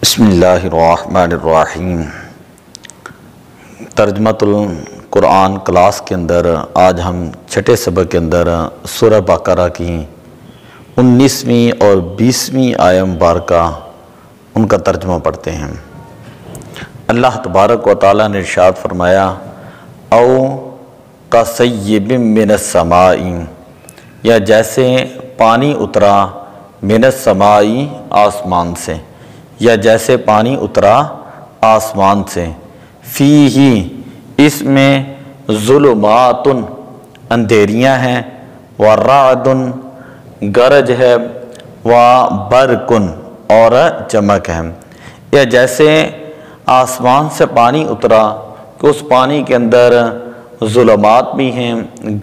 بسم اللہ الرحمن الرحیم۔ ترجمۃ القرآن کلاس کے اندر آج ہم چھٹے سبق کے اندر سورہ بقرہ کی 19ویں اور 20ویں آیہ مبارکہ ان کا ترجمہ پڑھتے ہیں۔ اللہ تبارک و تعالیٰ نے ارشاد فرمایا او کصیب من السماء، یا جیسے پانی اترا من السماء آسمان سے، یا جیسے پانی اترا آسمان سے، فیہ اس میں ظلمات اندھیریاں ہیں، ورعد گرج ہے، وبرق اور چمک ہے۔ یا جیسے آسمان سے پانی اترا کہ اس پانی کے اندر ظلمات بھی ہیں،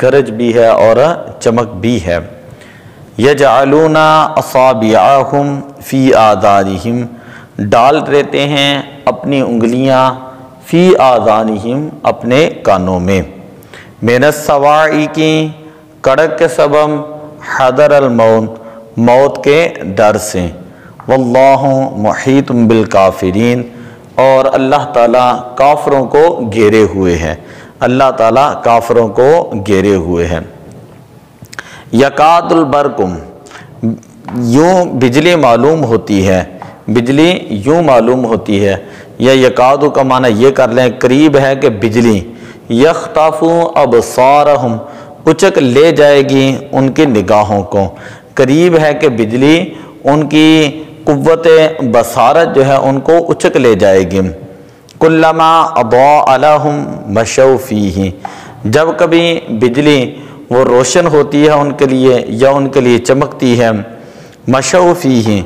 گرج بھی ہے اور چمک بھی ہے۔ یجعلون اصابعہم فی آذانہم، ڈال دیتے ہیں اپنی انگلیاں فی آذانہم اپنے کانوں میں، من الصواعق کڑک کے سبب، حذر الموت موت کے ڈر سے، واللہ محیط بالکافرین اور اللہ تعالیٰ کافروں کو گھیرے ہوئے ہے، اللہ تعالیٰ کافروں کو گھیرے ہوئے ہیں۔ یکاد البرق، یوں بجلی معلوم ہوتی ہے، بجلی یوں معلوم ہوتی ہے، یا یکاد کا معنی یہ کر لیں قریب ہے کہ بجلی، یخطف ابصارہم اچک لے جائے گی ان کی نگاہوں کو، قریب ہے کہ بجلی ان کی قوت بصارت جو ہے ان کو اچک لے جائے گی۔ کلما اضاء لہم مشوا فیہ، جب کبھی بجلی وہ روشن ہوتی ہے ان کے لیے یا ان کے لیے چمکتی ہے، مشوا فیہ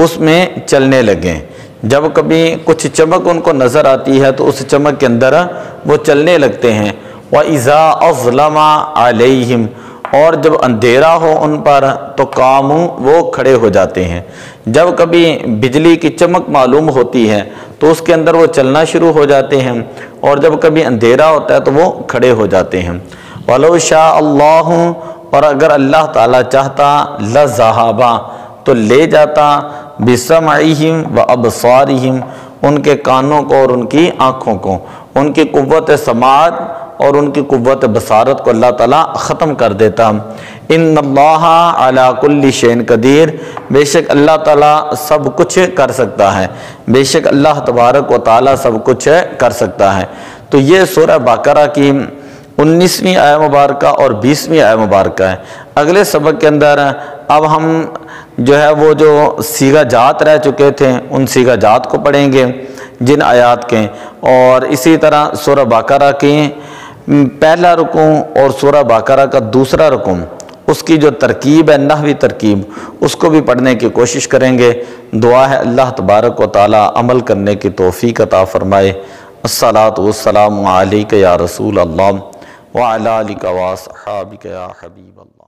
اس میں چلنے لگیں، جب کبھی کچھ چمک ان کو نظر آتی ہے تو اس چمک کے اندر وہ چلنے لگتے ہیں۔ وَإِذَا أَظْلَمَ عَلَيْهِمْ، اور جب اندھیرا ہو ان پر تو قاموا وہ کھڑے ہو جاتے ہیں۔ جب کبھی بجلی کی چمک معلوم ہوتی ہے تو اس کے اندر وہ چلنا شروع ہو جاتے ہیں، اور جب کبھی اندھیرا ہوتا ہے تو وہ کھڑے ہو جاتے ہیں۔ وَلَوْ شَاءَ اللَّهُ، اور اگر اللہ تعالیٰ چاہتا، لَذَهَبَ تو لے جاتا، بِسَمْعِهِمْ وَأَبْصَارِهِمْ ان کے کانوں کو اور ان کی آنکھوں کو، ان کی قوت سماعت اور ان کی قوت بصارت کو اللہ تعالیٰ ختم کر دیتا۔ ان اللہ علی کل شیء قدیر، بے شک اللہ تعالیٰ سب کچھ کر سکتا ہے، بے شک اللہ تبارک و تعالیٰ سب کچھ کر سکتا ہے۔ تو یہ سورہ بقرہ کی 19ویں آیہ مبارکہ اور 20ویں آیہ مبارکہ ہے۔ اگلے سبق کے اندر اب ہم جو ہے وہ جو صیغہ جات رہ چکے تھے ان صیغہ جات کو پڑھیں گے جن آیات کے، اور اسی طرح سورہ بقرہ کی پہلا رکوع اور سورہ بقرہ کا دوسرا رکوع اس کی جو ترکیب ہے، نحوی ترکیب، اس کو بھی پڑھنے کی کوشش کریں گے۔ دعا ہے اللہ تبارک و تعالی عمل کرنے کی توفیق عطا فرمائے۔ الصلاۃ والسلام علیک یا رسول اللہ وعلی آلک واصحابک یا حبیب اللہ۔